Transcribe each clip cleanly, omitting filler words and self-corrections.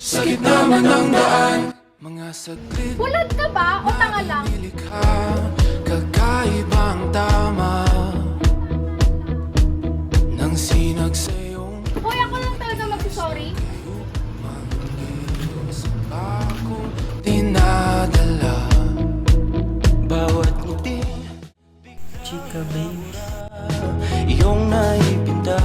Sa gitna man ng daan, mga saglit Bulag ka ba o tanga lang? nilikha, kakaibang tama nang sinag sa iyong Hoy, ako lang talaga magsasorry. akong dinadala. Bawat ngiti, Chika babe, iyong naipinda.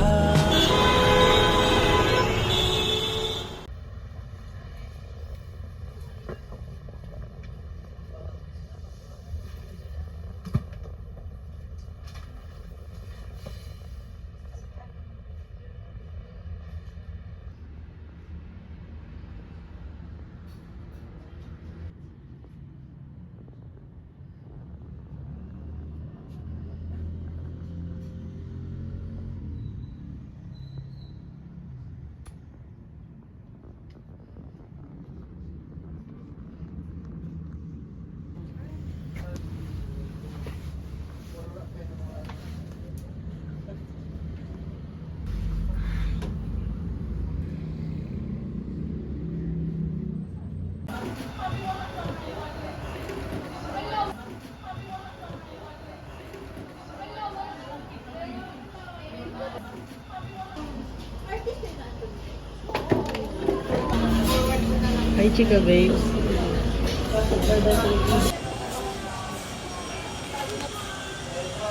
hi chika babe.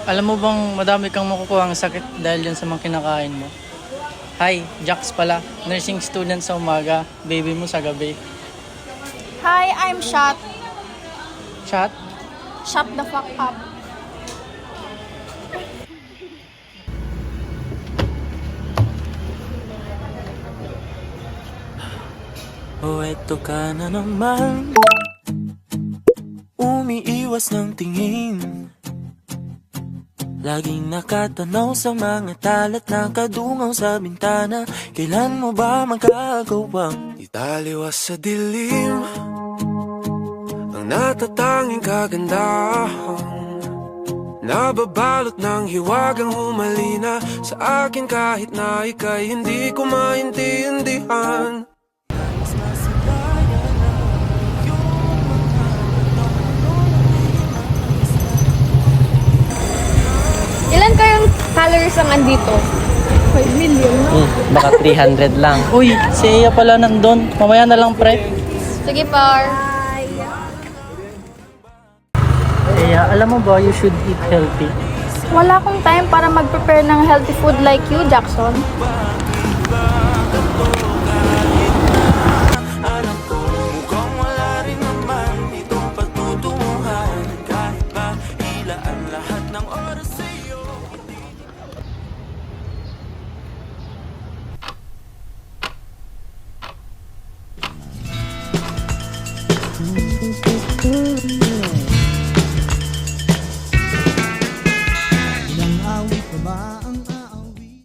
Alam mo bang madami kang makukuha ang sakit dahil yan sa mga kinakain mo? Hi, Jax pala. Nursing student sa umaga, baby mo sa gabi. Hi, I'm Shot. Chat? Shut the fuck up. O eto ka na naman, umiiwas ng tingin, laging nakatanaw sa mga talat na kadungaw sa bintana. Kailan mo ba magagawang Italiwas sa dilim ang natatanging kagandahan, nababalot ng hiwagang humalina sa akin kahit na ika'y hindi ko maintindihan. Ilan kayong calories ang andito? 5 million, no? Baka 300 lang. Uy, si Iya pala nandun. Mamaya na lang pre. Sige, par. Iya, alam mo ba you should eat healthy? Wala akong time para mag-prepare ng healthy food like you, Jackson. alam ko mukhang wala rin naman itong pagtutunguhan, kahit pa ilaan lahat ng oras sa'yo.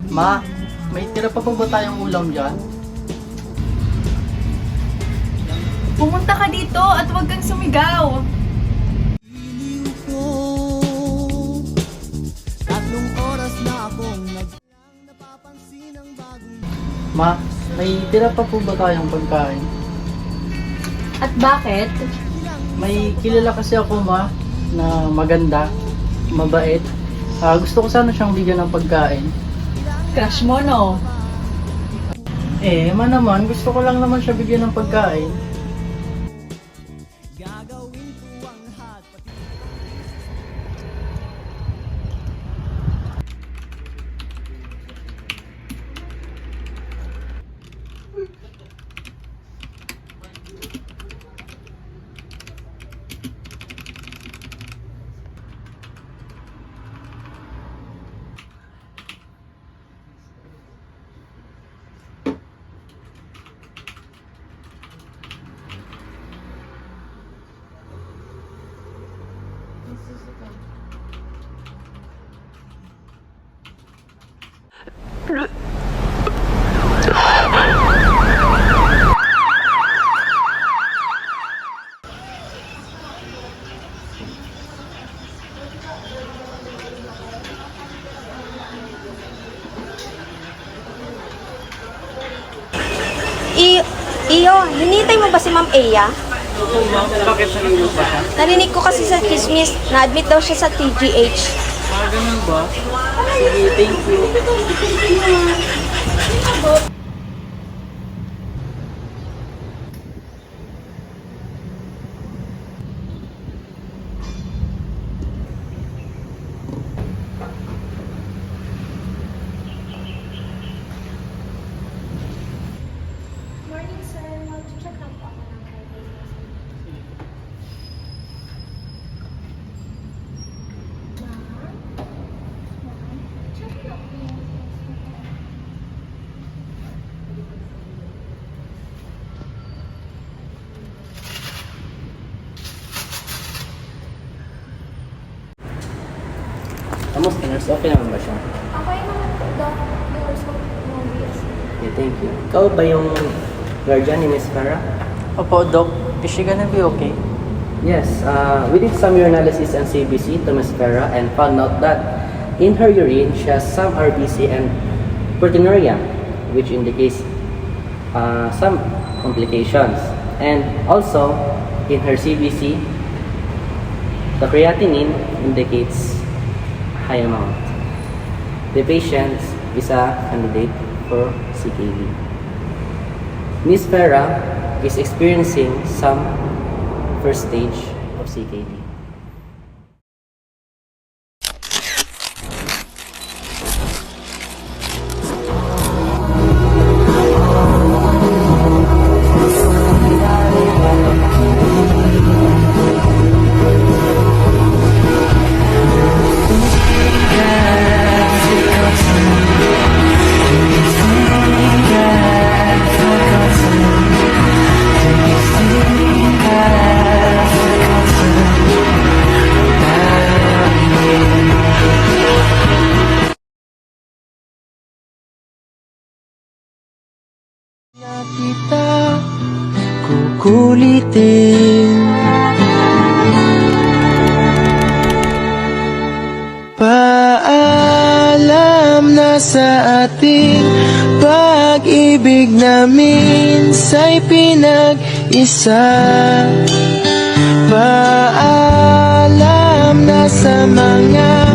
Ma, may tira pa ba tayong ulam dyan? Pumunta ka dito at huwag kang sumigaw. Ma, may tira pa po ba tayong pagkain? At bakit? May kilala kasi ako ma, na maganda, mabait. Gusto ko sana siyang bigyan ng pagkain. Crush mo, no? Ma naman, gusto ko lang naman siya bigyan ng pagkain. Iyo, hinintay mo ba si Ma'am Eya? Opo, ma'am. Bakit sarili ba siya? Narinig ko kasi sa chismis na admit daw siya sa TGH. Ganun ba? Sige, thank you. Morning, sir. Mag-check lang po ako ng private. Check lang po yung Kamusta, nurse? Okay naman ba siya? Okay naman po, Doc. Yours po ng BS. Okay, thank you. Ikaw ba yung guardian ni Miss Farah? Opo, Doc. Is she gonna be okay? Yes, we did some urinalysis and CBC to Miss Farah and found out that in her urine, she has some RBC and proteinuria, which indicates some complications. And also, in her CBC, the creatinine indicates high amount. The patient is a candidate for CKD. Miss Farah is experiencing some first stage of CKD. Kita kukulitin, paalam na sa ating pag-ibig namin sa'y pinag-isa. Paalam na sa mga